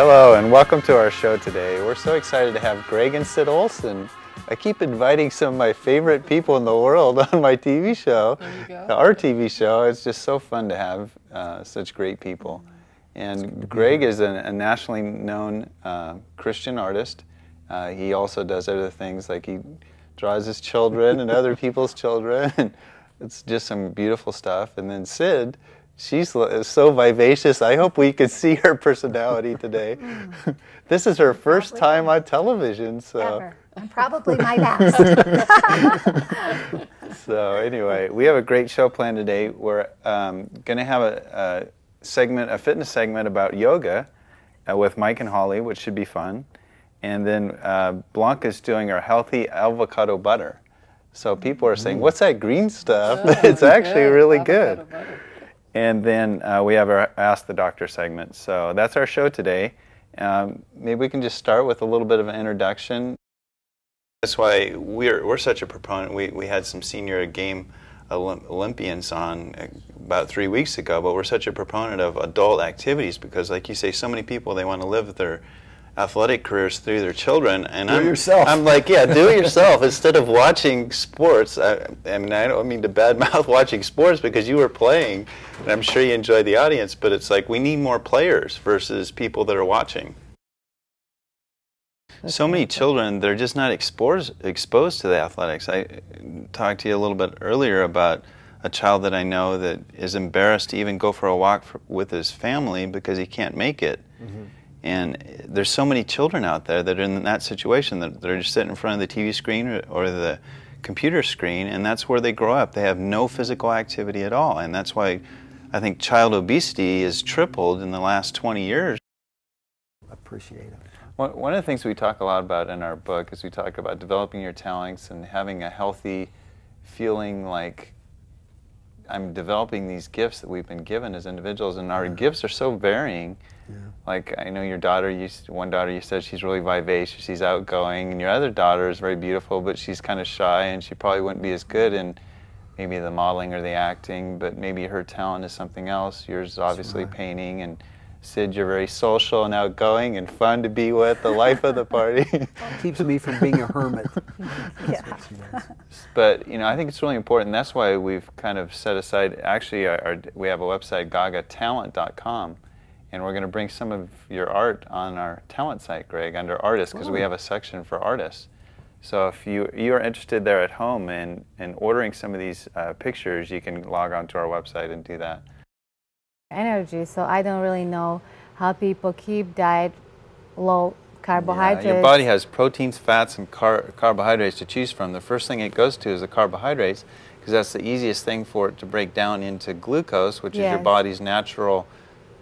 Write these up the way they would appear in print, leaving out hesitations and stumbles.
Hello and welcome to our show today. We're so excited to have Greg and Sid Olson. I keep inviting some of my favorite people in the world on my TV show, our TV show. It's just so fun to have such great people. And Greg is a nationally known Christian artist. He also does other things, like he draws his children and other people's children. It's just some beautiful stuff. And then Sid, she's so vivacious. I hope we could see her personality today. This is her first time on television, so. Ever. And probably my last. So anyway, we have a great show planned today. We're going to have a fitness segment about yoga with Mike and Holly, which should be fun. And then Blanca's doing our healthy avocado butter. So people are saying, what's that green stuff? It's actually really good. And then we have our Ask the Doctor segment. So that's our show today. Maybe we can just start with a little bit of an introduction. That's why we're such a proponent. We had some senior game Olympians on about 3 weeks ago, but we're such a proponent of adult activities because, like you say, so many people, they want to live their athletic careers through their children, and I'm like, yeah, do it yourself instead of watching sports. I mean, I don't mean to badmouth watching sports because you were playing, and I'm sure you enjoyed the audience, but it's like we need more players versus people that are watching. So many children, they're just not exposed to the athletics. I talked to you a little bit earlier about a child that I know that is embarrassed to even go for a walk with his family because he can't make it. And there's so many children out there that are in that situation, that they're just sitting in front of the TV screen or the computer screen, and that's where they grow up. They have no physical activity at all, and that's why I think child obesity has tripled in the last 20 years. Appreciate it. One of the things we talk a lot about in our book is we talk about developing your talents and having a healthy feeling like I'm developing these gifts that we've been given as individuals, and our gifts are so varying. Like, I know your daughter, one daughter you said she's really vivacious, she's outgoing, and your other daughter is very beautiful, but she's kind of shy, and she probably wouldn't be as good in maybe the modeling or the acting, but maybe her talent is something else. Yours is obviously painting, and Sid, you're very social and outgoing and fun to be with, the life of the party. Keeps me from being a hermit. But, you know, I think it's really important. That's why we've kind of set aside, actually, we have a website, gagatalent.com, and we're going to bring some of your art on our talent site, Greg, under artists, because we have a section for artists. So if you are interested there at home in ordering some of these pictures, you can log on to our website and do that. Energy, so I don't really know how people keep diet low carbohydrates. Yeah, your body has proteins, fats, and carbohydrates to choose from. The first thing it goes to is the carbohydrates, because that's the easiest thing for it to break down into glucose, which is your body's natural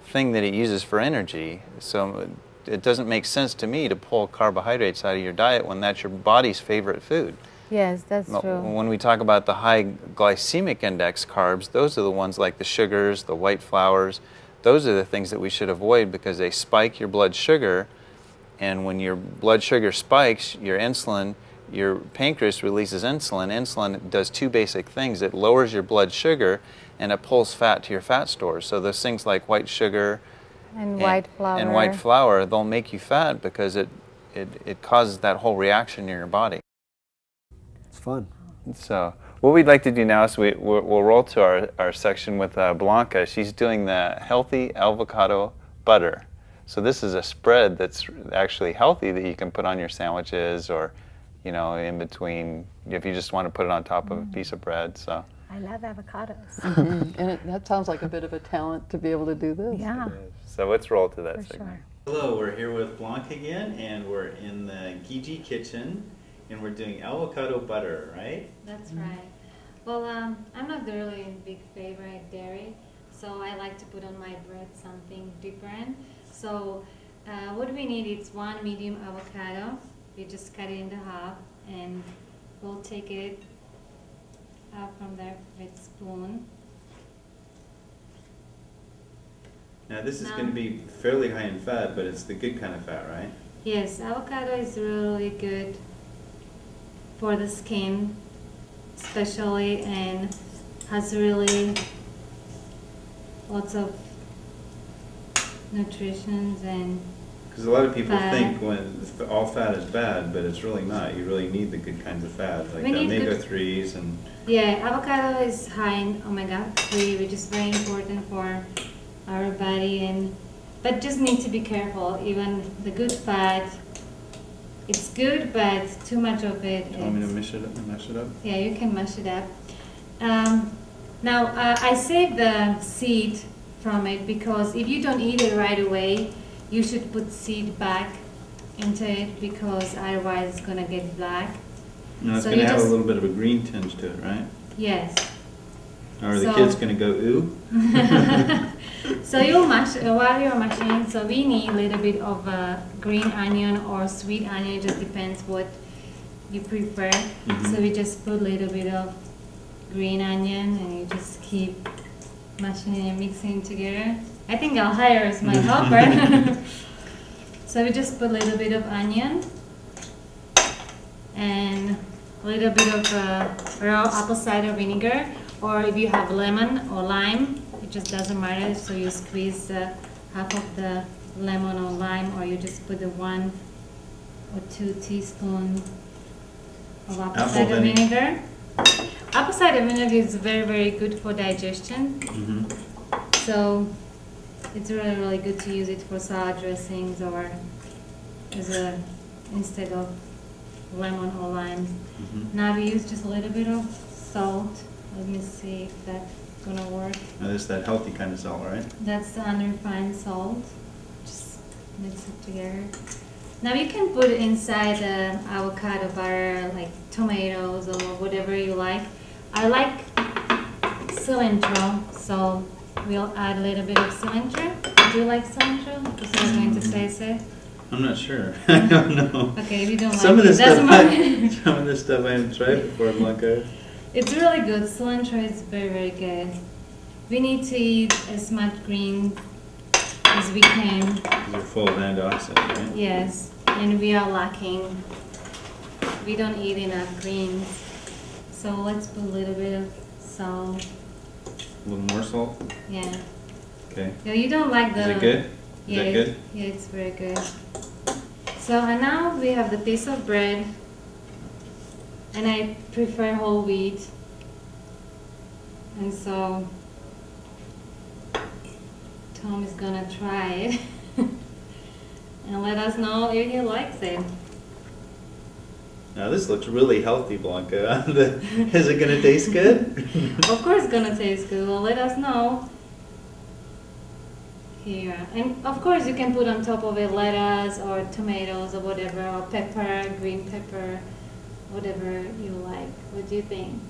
thing that it uses for energy. So it doesn't make sense to me to pull carbohydrates out of your diet when that's your body's favorite food. Yes, that's true. When we talk about the high glycemic index carbs, those are the ones like the sugars, the white flours. Those are the things that we should avoid because they spike your blood sugar, and when your blood sugar spikes, your pancreas releases insulin. Insulin does two basic things. It lowers your blood sugar and it pulls fat to your fat stores. So those things like white sugar and white flour, they'll make you fat because it causes that whole reaction in your body. It's fun. So what we'd like to do now is we'll roll to our section with Blanca. She's doing the healthy avocado butter. So this is a spread that's actually healthy that you can put on your sandwiches or, you know, in between if you just want to put it on top of a piece of bread. So I love avocados. And that sounds like a bit of a talent to be able to do this. Yeah. So let's roll to that segment. Sure. Hello, we're here with Blanca again, and we're in the Gigi kitchen, and we're doing avocado butter, right? That's right. Well, I'm not really a big favorite dairy, so I like to put on my bread something different. So what we need is one medium avocado. We just cut it into half, and we'll take it out from there with a spoon. Now this is going to be fairly high in fat, but it's the good kind of fat, right? Yes, avocado is really good for the skin, especially, and has really lots of nutrition and Because a lot of people fat. think when all fat is bad, but it's really not. You really need the good kinds of fats, like We need good- omega-3s and... Yeah, avocado is high in omega-3, which is very important for our body, but just need to be careful. Even the good fat, it's good, but too much of it. You want me to mash it up? Yeah, you can mash it up. Now, I save the seed from it because if you don't eat it right away, you should put seed back into it because otherwise it's gonna get black. No, it's So going to you have a just- little bit of a green tinge to it, right? Yes. Or are the So- kids going to go, ooh? So you'll mash, while you're mashing, so we need a little bit of green onion or sweet onion, it just depends what you prefer. Mhm. So we just put a little bit of green onion and you just keep mashing and mixing together. I think I'll hire as my helper. So we just put a little bit of onion and a little bit of raw apple cider vinegar, or if you have lemon or lime, it just doesn't matter. So you squeeze half of the lemon or lime, or you just put the 1 or 2 teaspoons of apple cider vinegar. Apple cider vinegar is very, very good for digestion. Mm-hmm. So it's really, really good to use it for salad dressings or as a instead of lemon or lime. Mm-hmm. Now we use just a little bit of salt. Let me see if that's gonna work. Now this is that healthy kind of salt, right? That's the unrefined salt. Just mix it together. Now you can put inside the avocado butter like tomatoes or whatever you like. I like cilantro, so we'll add a little bit of cilantro. Do you like cilantro? Because I was going to say so. I'm not sure. I don't know. Okay, if you don't Some like of it, this doesn't stuff, matter. some of this stuff I haven't tried before, Blanca. It's really good. Cilantro is very, very good. We need to eat as much green as we can. These are full of antioxidants, right? Yes, and we are lacking. We don't eat enough greens. So let's put a little bit of salt. A little more salt? Yeah. Okay. No, you don't like the... Is it good? Is Yeah, that good? yeah, it's very good. So and now we have the piece of bread. And I prefer whole wheat. And so Tom is gonna try it and let us know if he likes it. Now this looks really healthy, Blanca. Is it going to taste good? Of course it's gonna taste good. Well, let us know. Here. And of course you can put on top of it lettuce or tomatoes or whatever, or pepper, green pepper, whatever you like. What do you think?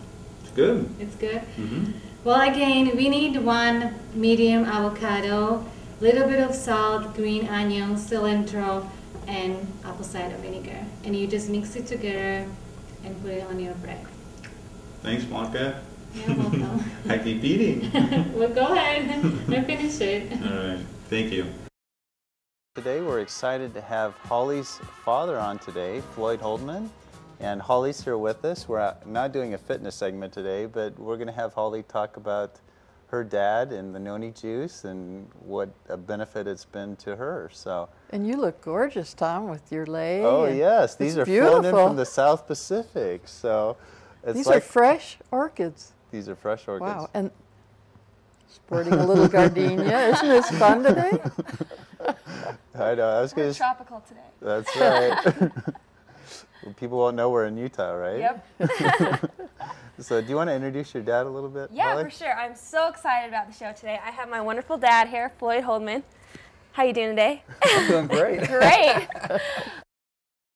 It's good. It's good? Mm-hmm. Well, again, we need 1 medium avocado, little bit of salt, green onion, cilantro, and apple cider vinegar. And you just mix it together and put it on your bread. Thanks, Blanca. You're welcome. I keep eating. Well, go ahead and finish it. All right. Thank you. Today we're excited to have Holly's father on today, Floyd Holdman. And Holly's here with us. We're not doing a fitness segment today, but we're going to have Holly talk about her dad and the noni juice and what a benefit it's been to her. So. And you look gorgeous, Tom, with your leg. Oh yes, these are flown in from the South Pacific. So it's these like, are fresh orchids. These are fresh orchids. Wow, and sporting a little gardenia. Isn't this fun today? I know. I was going to. Tropical today. That's right. People won't know we're in Utah, right? Yep. So do you want to introduce your dad a little bit, Yeah, Holly? for sure. I'm so excited about the show today. I have my wonderful dad here, Floyd Holdman. How you doing today? I'm doing great. Great.